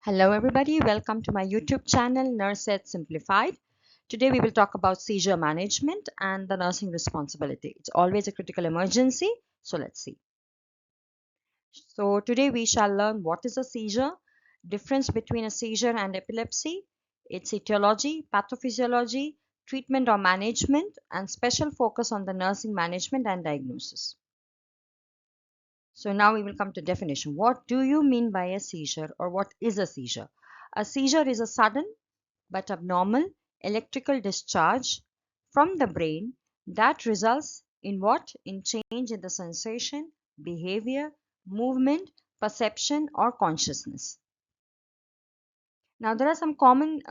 Hello everybody, welcome to my YouTube channel NurseEd Simplified. Today we will talk about seizure management and the nursing responsibility. It's always a critical emergency, so let's see. So today we shall learn what is a seizure, difference between a seizure and epilepsy, its etiology, pathophysiology, treatment or management, and special focus on the nursing management and diagnosis. So now we will come to definition. What do you mean by a seizure, or what is a seizure? A seizure is a sudden but abnormal electrical discharge from the brain that results in what? In change in the sensation, behavior, movement, perception, or consciousness. Now, there are some common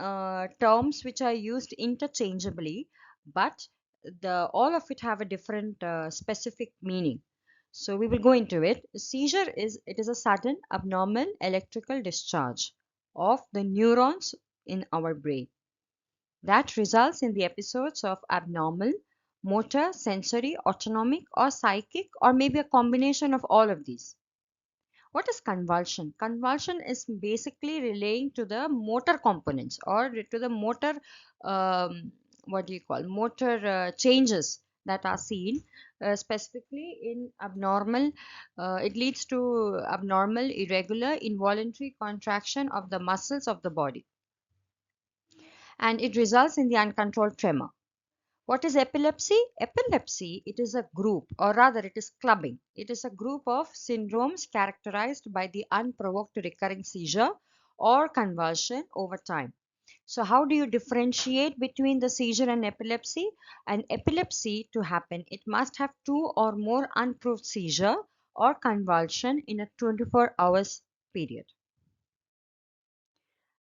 terms which are used interchangeably, but all of it have a different specific meaning. So we will go into it. Seizure is a sudden abnormal electrical discharge of the neurons in our brain that results in the episodes of abnormal motor, sensory, autonomic, or psychic, or maybe a combination of all of these. What is convulsion? Convulsion is basically relating to the motor components or to the motor, what do you call, motor changes that are seen specifically in abnormal. It leads to abnormal, irregular, involuntary contraction of the muscles of the body, and it results in the uncontrolled tremor. What is epilepsy? Epilepsy, it is a group, or rather it is clubbing. It is a group of syndromes characterized by the unprovoked recurring seizure or convulsion over time. So how do you differentiate between the seizure and epilepsy? An epilepsy to happen, it must have two or more unprovoked seizure or convulsion in a 24 hours period.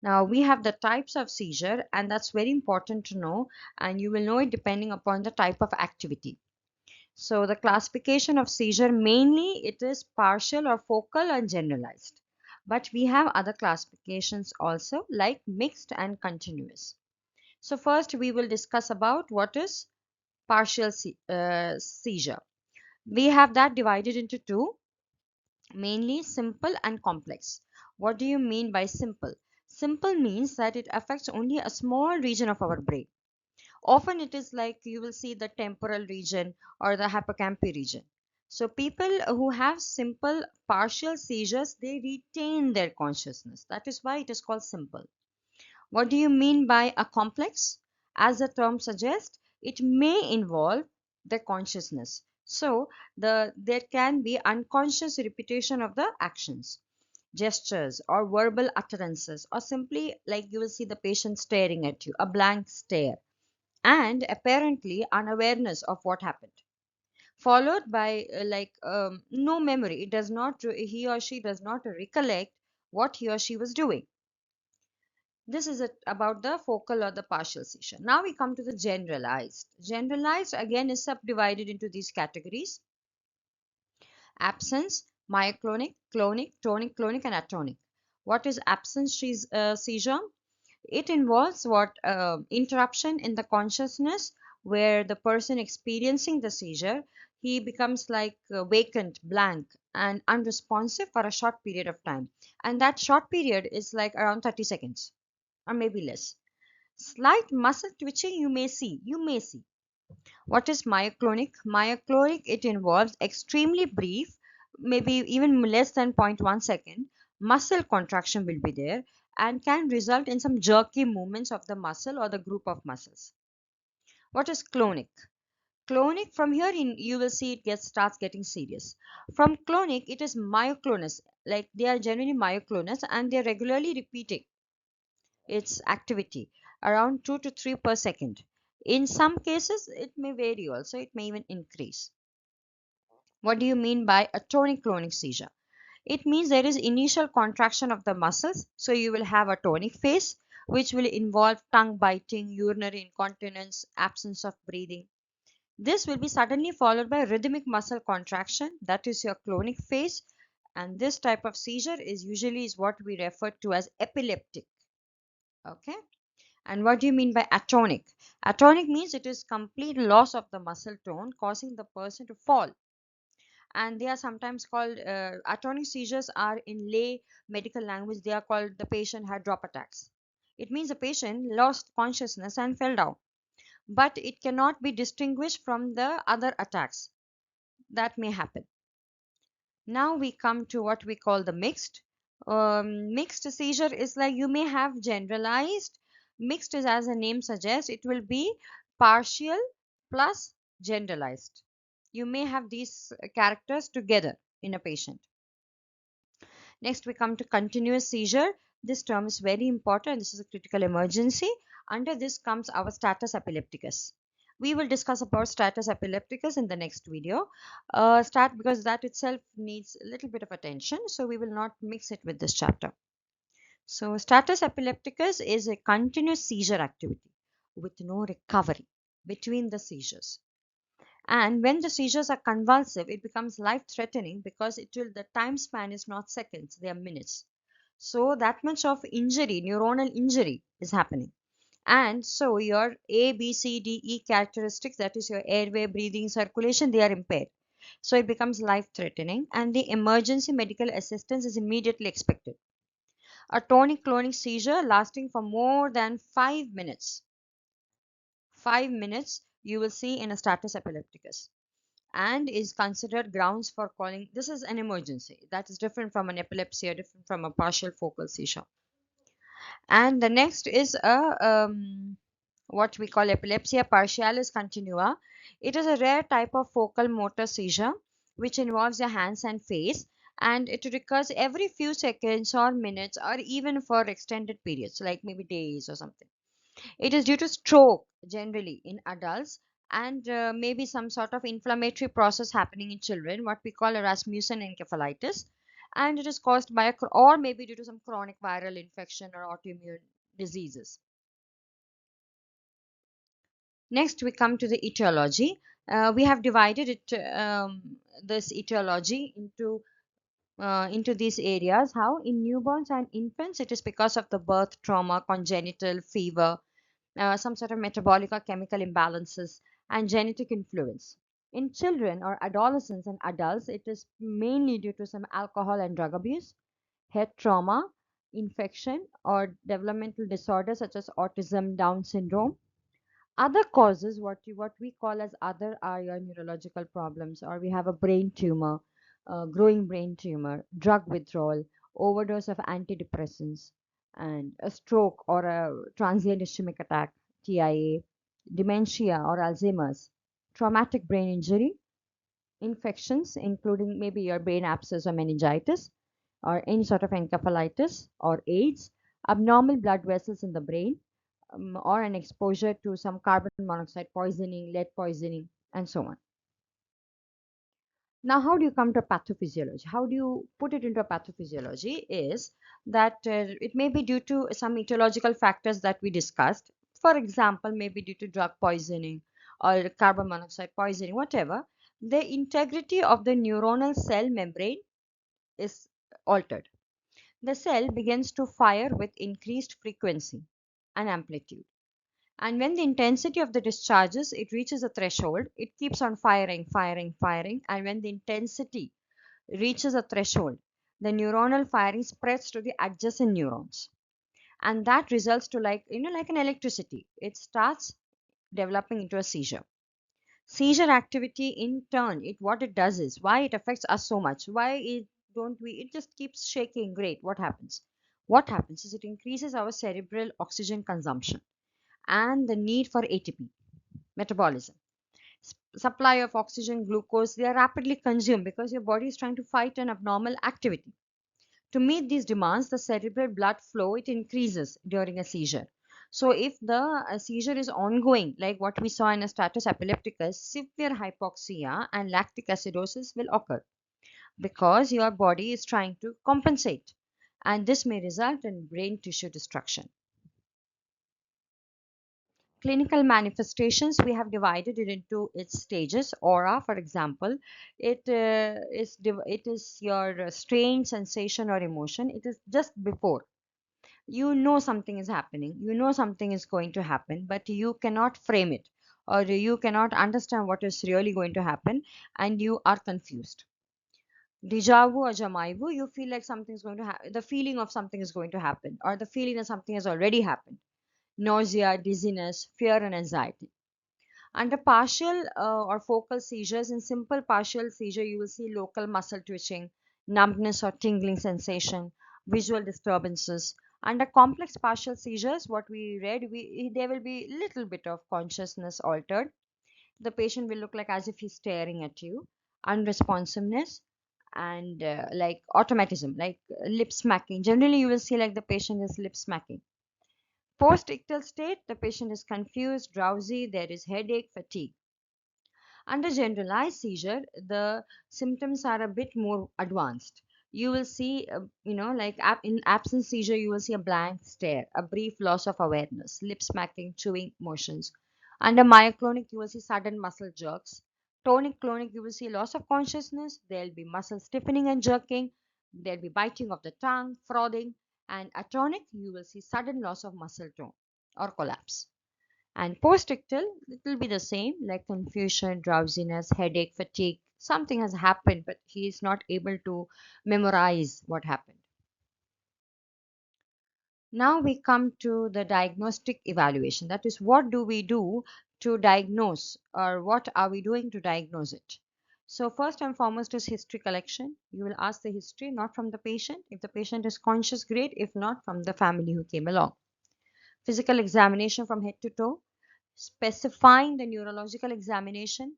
Now we have the types of seizure, and that's very important to know, and you will know it depending upon the type of activity. So the classification of seizure, mainly it is partial or focal and generalized. But we have other classifications also, like mixed and continuous. So first we will discuss about what is partial seizure. We have that divided into two, mainly simple and complex. What do you mean by simple? Simple means that it affects only a small region of our brain. Often it is like you will see the temporal region or the hippocampal region. So people who have simple partial seizures, they retain their consciousness. That is why it is called simple. What do you mean by a complex? As the term suggests, it may involve the consciousness. So there can be unconscious repetition of the actions, gestures, or verbal utterances, or simply like you will see the patient staring at you, a blank stare, and apparently unawareness of what happened, followed by no memory. It does not, he or she does not recollect what he or she was doing. This is about the focal or the partial seizure. Now we come to the generalized. Generalized again is subdivided into these categories: absence, myoclonic, clonic, tonic-clonic, and atonic. What is absence seizure? It involves what interruption in the consciousness, where the person experiencing the seizure, he becomes like vacant, blank, and unresponsive for a short period of time, and that short period is like around 30 seconds or maybe less. Slight muscle twitching you may see. What is myoclonic? Myoclonic, it involves extremely brief, maybe even less than zero point 0.1 second, muscle contraction will be there and can result in some jerky movements of the muscle or the group of muscles. What is clonic? Clonic, from here you will see it starts getting serious. From clonic, it is myoclonus, like they are generally myoclonus and they are regularly repeating its activity around 2 to 3 per second. In some cases, it may vary also, it may even increase. What do you mean by a tonic-clonic seizure? It means there is initial contraction of the muscles, so you will have a tonic phase, which will involve tongue biting, urinary incontinence, absence of breathing. This will be suddenly followed by rhythmic muscle contraction, that is your clonic phase, and this type of seizure is what we refer to as epileptic. Okay. And what do you mean by atonic? Atonic means it is complete loss of the muscle tone, causing the person to fall. and they are sometimes called atonic seizures. Are in lay medical language, they are called the patient had drop attacks. It means the patient lost consciousness and fell down, but it cannot be distinguished from the other attacks that may happen. Now we come to what we call the mixed. Mixed seizure is like you may have generalized. Mixed is, as the name suggests, it will be partial plus generalized. You may have these characters together in a patient. Next, we come to continuous seizure. This term is very important. This is a critical emergency. Under this comes our status epilepticus. We will discuss about status epilepticus in the next video. Because that itself needs a little bit of attention, so we will not mix it with this chapter. So, status epilepticus is a continuous seizure activity with no recovery between the seizures. And when the seizures are convulsive, it becomes life threatening because the time span is not seconds, they are minutes. So that much of injury, neuronal injury is happening. And so your A, B, C, D, E characteristics, that is your airway, breathing, circulation, they are impaired. So it becomes life threatening and the emergency medical assistance is immediately expected. A tonic-clonic seizure lasting for more than 5 minutes. 5 minutes you will see in a status epilepticus, and is considered grounds for calling this is an emergency. That is different from an epilepsy or different from a partial focal seizure. And the next is a what we call epilepsia partialis continua. It is a rare type of focal motor seizure which involves your hands and face, and it recurs every few seconds or minutes or even for extended periods like maybe days or something. It is due to stroke generally in adults, and maybe some sort of inflammatory process happening in children, what we call a Rasmussen encephalitis, and it is caused by or maybe due to some chronic viral infection or autoimmune diseases. Next, we come to the etiology. We have divided this etiology into these areas. How in newborns and infants, it is because of the birth trauma, congenital fever, some sort of metabolic or chemical imbalances, and genetic influence. In children or adolescents and adults, it is mainly due to some alcohol and drug abuse, head trauma, infection, or developmental disorders such as autism, Down syndrome. Other causes, what we call as other, are your neurological problems, or we have a brain tumor, growing brain tumor, drug withdrawal, overdose of antidepressants, and a stroke or a transient ischemic attack, TIA, dementia or Alzheimer's, traumatic brain injury, infections, including maybe your brain abscess or meningitis, or any sort of encephalitis or AIDS, abnormal blood vessels in the brain, or an exposure to some carbon monoxide poisoning, lead poisoning, and so on. Now, how do you come to pathophysiology? How do you put it into a pathophysiology? Is that it may be due to some etiological factors that we discussed. For example, maybe due to drug poisoning or carbon monoxide poisoning, whatever. The integrity of the neuronal cell membrane is altered. The cell begins to fire with increased frequency and amplitude. And when the intensity of the discharges, it reaches a threshold, it keeps on firing, firing, firing. And when the intensity reaches a threshold, the neuronal firing spreads to the adjacent neurons. And that results to like an electricity. It starts developing into a seizure. Seizure activity in turn, what it does is, why it affects us so much. Why it just keeps shaking. Great. What happens? What happens is it increases our cerebral oxygen consumption and the need for ATP metabolism. Supply of oxygen, glucose, they are rapidly consumed because your body is trying to fight an abnormal activity. To meet these demands, the cerebral blood flow, it increases during a seizure. So if the seizure is ongoing, like what we saw in a status epilepticus, severe hypoxia and lactic acidosis will occur because your body is trying to compensate, and this may result in brain tissue destruction. Clinical manifestations, we have divided it into its stages. Aura, for example, it is your strange sensation or emotion. It is just before you know something is happening, you know something is going to happen, but you cannot frame it, or you cannot understand what is really going to happen, and you are confused. Deja vu or jamais vu, you feel like something's going to happen, the feeling of something is going to happen, or the feeling that something has already happened. Nausea, dizziness, fear, and anxiety. Under partial or focal seizures, in simple partial seizure, you will see local muscle twitching, numbness or tingling sensation, visual disturbances. Under complex partial seizures, what we read, there will be little bit of consciousness altered. The patient will look like as if he's staring at you, unresponsiveness, and like automatism, like lip smacking. Generally, you will see like the patient is lip smacking. Post-ictal state, the patient is confused, drowsy, there is headache, fatigue. Under generalized seizure, the symptoms are a bit more advanced. You will see, like in absent seizure, you will see a blank stare, a brief loss of awareness, lip smacking, chewing motions. Under myoclonic, you will see sudden muscle jerks. Tonic clonic, you will see loss of consciousness. There will be muscle stiffening and jerking. There will be biting of the tongue, frothing. And atonic, you will see sudden loss of muscle tone or collapse. And post-ictal, it will be the same, like confusion, drowsiness, headache, fatigue. Something has happened, but he is not able to memorize what happened. Now we come to the diagnostic evaluation. That is, what do we do to diagnose, or what are we doing to diagnose it? So first and foremost is history collection. You will ask the history, not from the patient. If the patient is conscious, great. If not, from the family who came along. Physical examination from head to toe, specifying the neurological examination.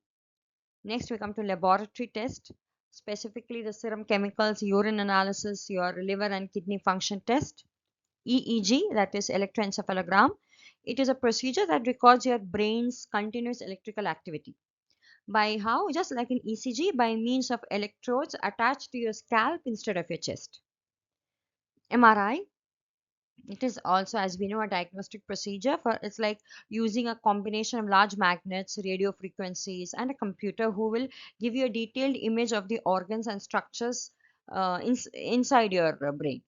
Next, we come to laboratory test, specifically the serum chemicals, urine analysis, your liver and kidney function test. EEG, that is electroencephalogram. It is a procedure that records your brain's continuous electrical activity. By how? Just like an ECG, by means of electrodes attached to your scalp instead of your chest. MRI, it is also, as we know, a diagnostic procedure for it's like using a combination of large magnets, radio frequencies, and a computer who will give you a detailed image of the organs and structures inside your brain.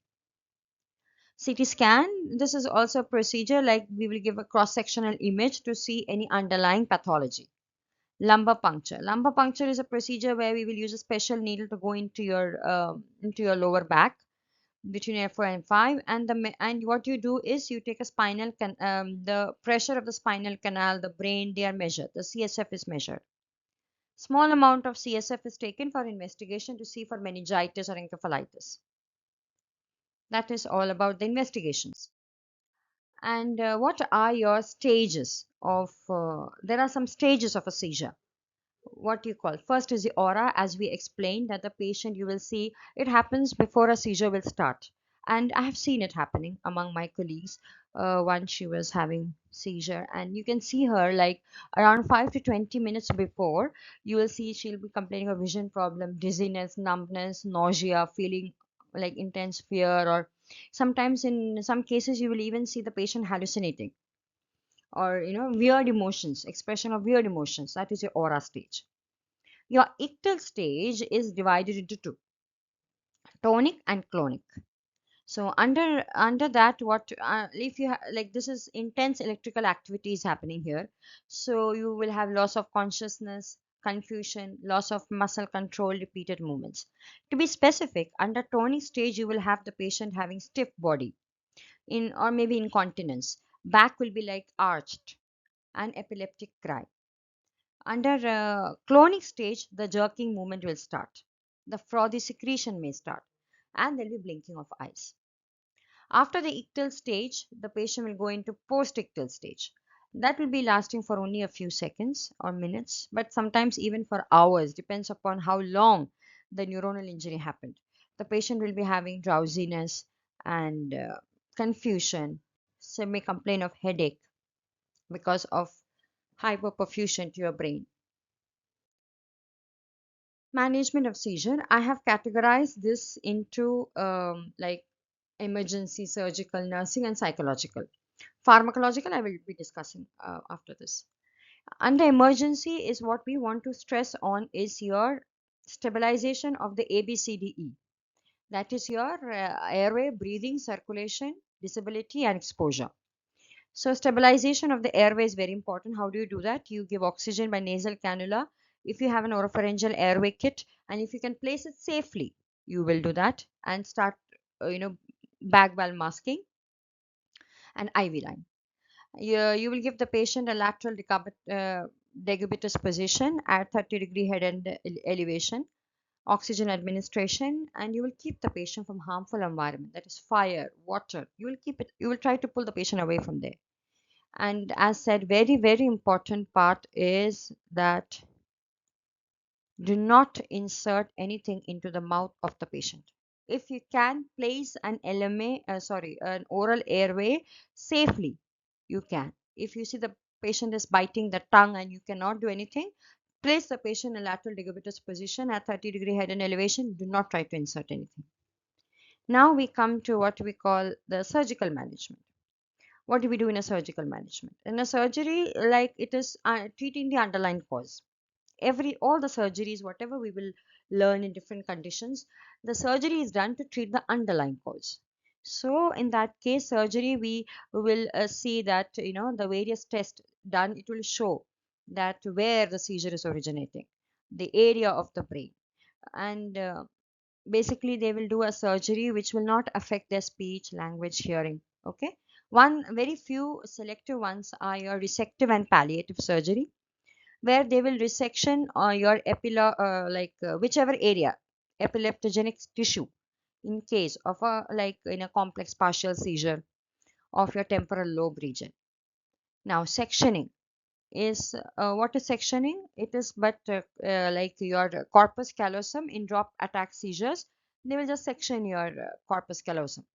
CT scan, this is also a procedure like we will give a cross-sectional image to see any underlying pathology. Lumbar puncture. Lumbar puncture is a procedure where we will use a special needle to go into your lower back between F4 and 5, and what you do is you take a the pressure of the spinal canal, the brain, they are measured, the CSF is measured. Small amount of CSF is taken for investigation to see for meningitis or encephalitis. That is all about the investigations. And what are your stages of there are some stages of a seizure. What you call first is the aura, as we explained, that the patient, you will see it happens before a seizure will start, and I have seen it happening among my colleagues. Once she was having seizure, and you can see her like around 5 to 20 minutes before, you will see she'll be complaining of vision problem, dizziness, numbness, nausea, feeling like intense fear, or sometimes in some cases you will even see the patient hallucinating, or weird emotions, expression of weird emotions. That is your aura stage. Your ictal stage is divided into two, tonic and clonic. So under that, what if you like this is intense electrical activity is happening here. So you will have loss of consciousness, confusion, loss of muscle control, repeated movements. To be specific, under tonic stage, you will have the patient having stiff body, in or maybe incontinence. Back will be like arched, and epileptic cry. Under clonic stage, the jerking movement will start. The frothy secretion may start, and there will be blinking of eyes. After the ictal stage, the patient will go into post-ictal stage. That will be lasting for only a few seconds or minutes, but sometimes even for hours, depends upon how long the neuronal injury happened. The patient will be having drowsiness and confusion. Some may complain of headache because of hyperperfusion to your brain. Management of seizure, I have categorized this into like emergency, surgical, nursing, and psychological. Pharmacological, I will be discussing after this. Under emergency is what we want to stress on is your stabilization of the ABCDE. That is your airway, breathing, circulation, disability, and exposure. So stabilization of the airway is very important. How do you do that? You give oxygen by nasal cannula If you have an oropharyngeal airway kit and if you can place it safely, you will do that and start, bag valve masking and IV line. You will give the patient a lateral decubitus position at 30-degree head end elevation, oxygen administration, and you will keep the patient from harmful environment, that is fire, water. You will try to pull the patient away from there. And as said, very, very important part is that do not insert anything into the mouth of the patient. If you can place an oral airway safely, you can. If you see the patient is biting the tongue and you cannot do anything, place the patient in lateral decubitus position at 30-degree head and elevation. Do not try to insert anything. Now we come to what we call the surgical management. What do we do in a surgical management? In a surgery, like it is treating the underlying cause. All the surgeries, whatever we will learn in different conditions, the surgery is done to treat the underlying cause. So in that case, surgery, we will see that the various tests done, it will show that where the seizure is originating, the area of the brain, and basically they will do a surgery which will not affect their speech, language, hearing. Okay, one very few selective ones are your resective and palliative surgery, where they will resection your whichever area, epileptogenic tissue, in case of a like in a complex partial seizure of your temporal lobe region. Now sectioning is what is sectioning? It is but like your corpus callosum in drop attack seizures. They will just section your corpus callosum.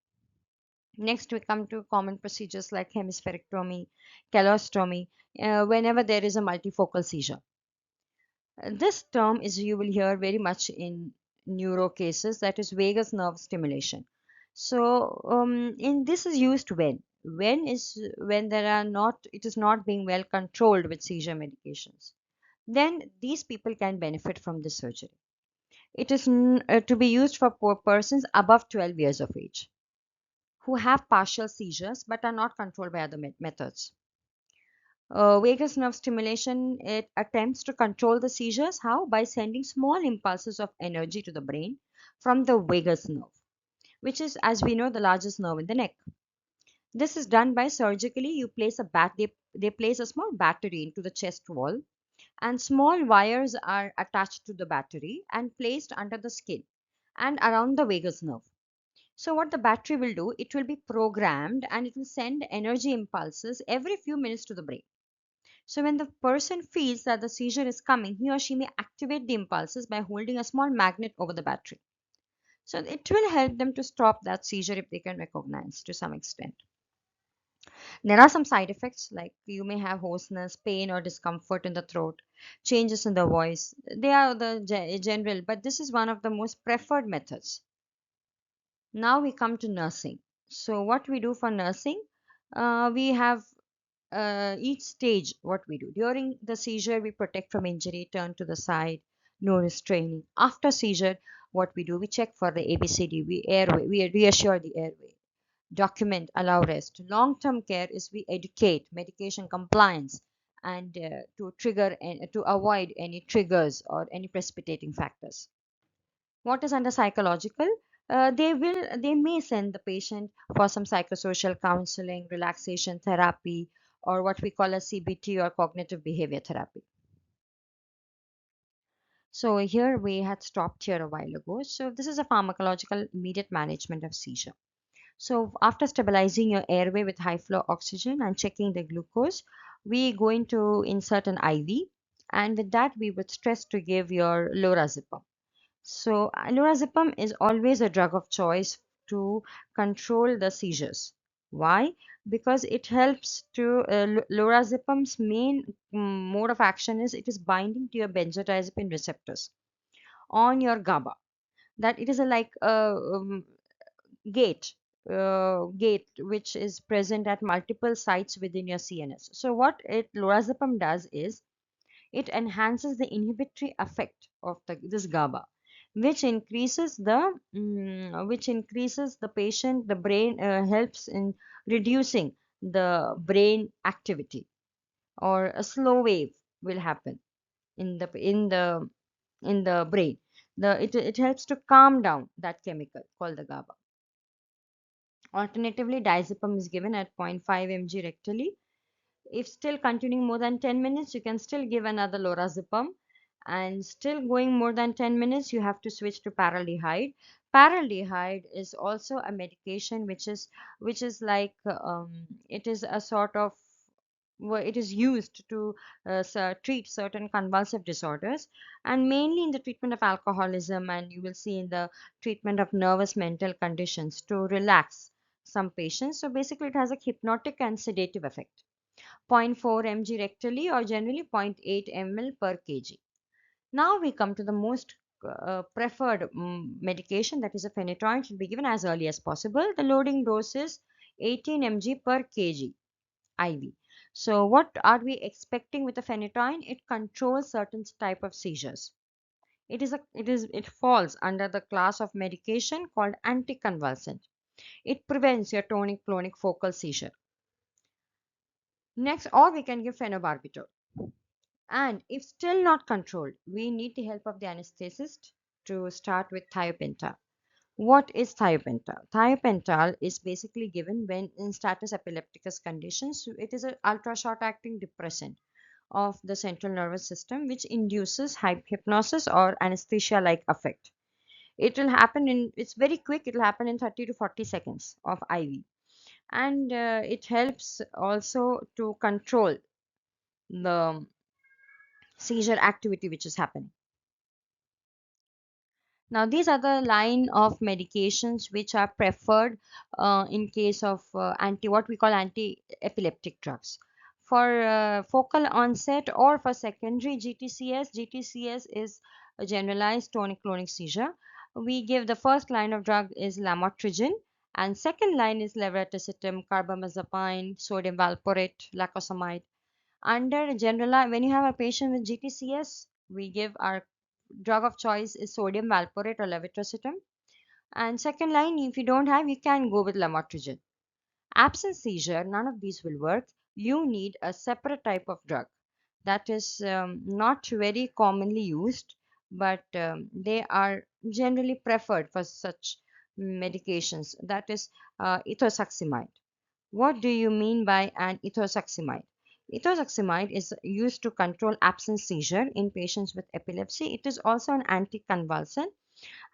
Next, we come to common procedures like hemispherectomy, calostomy, whenever there is a multifocal seizure. This term is you will hear very much in neuro cases, that is vagus nerve stimulation. So in this is used when there are not it is not being well controlled with seizure medications. Then these people can benefit from this surgery. It is to be used for poor persons above 12 years of age who have partial seizures but are not controlled by other methods. Vagus nerve stimulation, it attempts to control the seizures. How? By sending small impulses of energy to the brain from the vagus nerve, which is, as we know, the largest nerve in the neck. This is done by surgically. You place they place a small battery into the chest wall, and small wires are attached to the battery and placed under the skin and around the vagus nerve. So what the battery will do, it will be programmed and it will send energy impulses every few minutes to the brain. So when the person feels that the seizure is coming, he or she may activate the impulses by holding a small magnet over the battery. So it will help them to stop that seizure if they can recognize to some extent. There are some side effects like you may have hoarseness, pain or discomfort in the throat, changes in the voice. They are the general, but this is one of the most preferred methods. Now we come to nursing. So what we do for nursing, we have each stage what we do. During the seizure, we protect from injury, turn to the side, no restraining. After seizure, what we do, we check for the ABCD, we reassure the airway, document, allow rest. Long-term care is we educate, medication compliance, and to avoid any triggers or any precipitating factors. What is under psychological? They may send the patient for some psychosocial counseling, relaxation therapy, or what we call a CBT or cognitive behavior therapy. So here we had stopped here a while ago. So this is a pharmacological immediate management of seizure. So after stabilizing your airway with high flow oxygen and checking the glucose, we going to insert an IV, and with that we would stress to give your lorazepam. So lorazepam is always a drug of choice to control the seizures. Why? Because it helps to lorazepam's main mode of action is it is binding to your benzodiazepine receptors on your GABA. That it is a like a gate gate which is present at multiple sites within your CNS. So what lorazepam does is it enhances the inhibitory effect of this GABA, which increases the patient, the brain, helps in reducing the brain activity, or a slow wave will happen. in the brain. It helps to calm down that chemical called the GABA. Alternatively, diazepam is given at 0.5 mg rectally. If still continuing more than 10 minutes, you can still give another lorazepam. And still going more than 10 minutes, you have to switch to paraldehyde. Paraldehyde is also a medication which is like it is a sort of it is used to treat certain convulsive disorders, and mainly in the treatment of alcoholism, and you will see in the treatment of nervous mental conditions to relax some patients. So basically, it has a hypnotic and sedative effect. zero point 0.4 mg rectally or generally 0.8 ml per kg. Now we come to the most preferred medication, that is a phenytoin, should be given as early as possible. The loading dose is 18 mg per kg IV. So what are we expecting with the phenytoin? It controls certain type of seizures. It falls under the class of medication called anticonvulsant. It prevents your tonic-clonic focal seizure. Next, or we can give phenobarbital. And if still not controlled, we need the help of the anesthetist to start with thiopental. What is thiopental? Thiopental is basically given when in status epilepticus conditions. It is an ultra short acting depressant of the central nervous system which induces hypnosis or anesthesia like effect. It's very quick, it will happen in 30 to 40 seconds of IV. And it helps also to control the seizure activity which is happening. Now, these are the line of medications which are preferred in case of what we call anti-epileptic drugs. For focal onset or for secondary GTCS, GTCS is a generalized tonic-clonic seizure. We give the first line of drug is lamotrigine, and second line is levetiracetam, carbamazepine, sodium valproate, lacosamide. Under general, when you have a patient with GTCS, we give our drug of choice is sodium valproate or levetiracetam. And second line, if you don't have, you can go with lamotrigine. Absent seizure, none of these will work. You need a separate type of drug that is not very commonly used, but they are generally preferred for such medications. That is ethosuximide. What do you mean by an ethosuximide? Ethosuximide is used to control absence seizure in patients with epilepsy. It is also an anticonvulsant,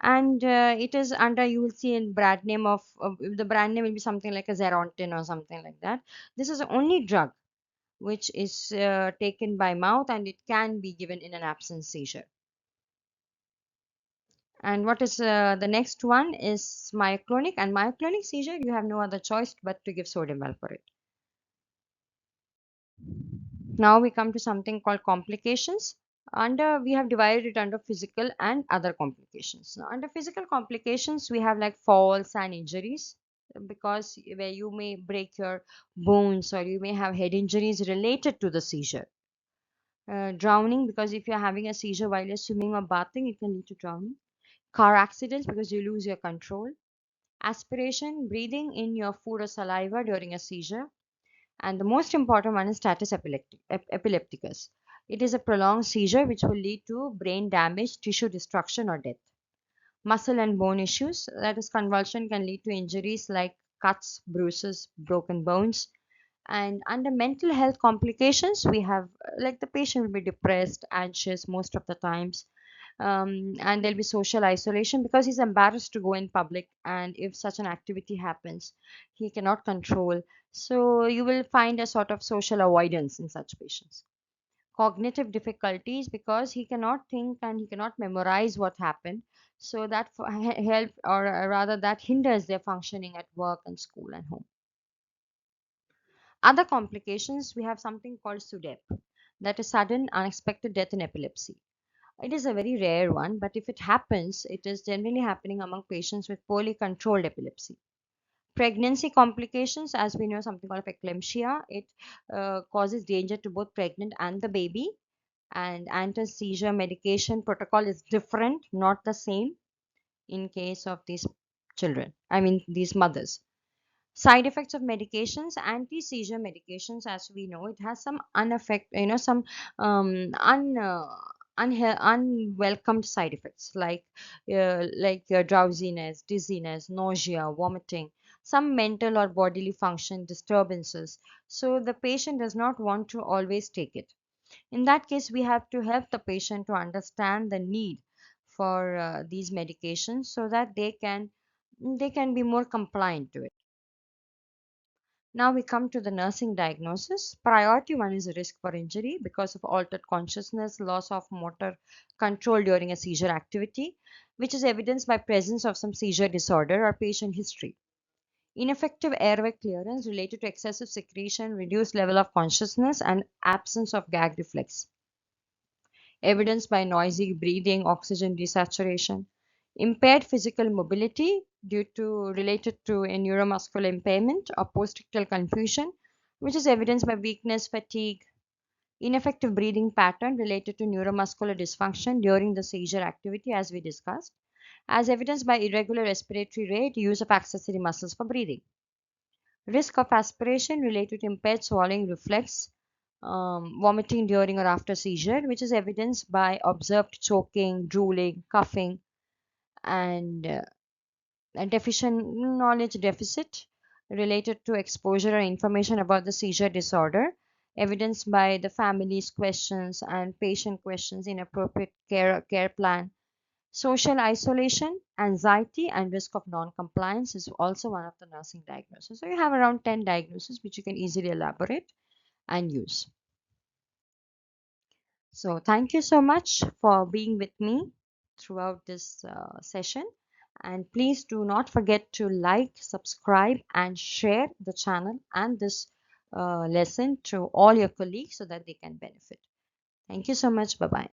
and it is under, you will see in brand name of the brand name will be something like a Zerontin or something like that. This is the only drug which is taken by mouth, and it can be given in an absence seizure. And what is the next one is myoclonic, and myoclonic seizure you have no other choice but to give sodium valproate. Now we come to something called complications. We have divided it under physical and other complications. Now, under physical complications, we have like falls and injuries, because where you may break your bones or you may have head injuries related to the seizure. Drowning, because if you're having a seizure while you're swimming or bathing, it can lead to drowning. Car accidents, because you lose your control. Aspiration, breathing in your food or saliva during a seizure. And the most important one is status epilepticus. It is a prolonged seizure which will lead to brain damage, tissue destruction, or death. Muscle and bone issues, that is, convulsion can lead to injuries like cuts, bruises, broken bones. And under mental health complications, we have like the patient will be depressed, anxious most of the times, and there'll be social isolation because he's embarrassed to go in public, and if such an activity happens, he cannot control. So you will find a sort of social avoidance in such patients. Cognitive difficulties, because he cannot think and he cannot memorize what happened, so that help, or rather that hinders their functioning at work and school and home. Other complications, we have something called SUDEP, that is sudden unexpected death in epilepsy. It is a very rare one, but if it happens, it is generally happening among patients with poorly controlled epilepsy. Pregnancy complications, as we know, something called eclampsia. It causes danger to both pregnant and the baby. And anti-seizure medication protocol is different, not the same in case of these children. I mean, these mothers. Side effects of medications: anti-seizure medications, as we know, it has some some unwelcomed side effects, like drowsiness, dizziness, nausea, vomiting, some mental or bodily function disturbances. So the patient does not want to always take it. In that case, we have to help the patient to understand the need for these medications so that they can be more compliant to it. Now we come to the nursing diagnosis. Priority one is a risk for injury because of altered consciousness, loss of motor control during a seizure activity, which is evidenced by presence of some seizure disorder or patient history. Ineffective airway clearance related to excessive secretion, reduced level of consciousness, and absence of gag reflex, evidenced by noisy breathing, oxygen desaturation. Impaired physical mobility due to related to a neuromuscular impairment or postictal confusion, which is evidenced by weakness, fatigue. Ineffective breathing pattern related to neuromuscular dysfunction during the seizure activity, as we discussed, as evidenced by irregular respiratory rate, use of accessory muscles for breathing. Risk of aspiration related to impaired swallowing reflex, vomiting during or after seizure, which is evidenced by observed choking, drooling, coughing, and a deficient knowledge deficit related to exposure or information about the seizure disorder, evidenced by the family's questions and patient questions in appropriate care plan. Social isolation, anxiety, and risk of non-compliance is also one of the nursing diagnoses. So you have around 10 diagnoses which you can easily elaborate and use. So thank you so much for being with me throughout this session. And please do not forget to like, subscribe, and share the channel and this lesson to all your colleagues so that they can benefit. Thank you so much. Bye bye.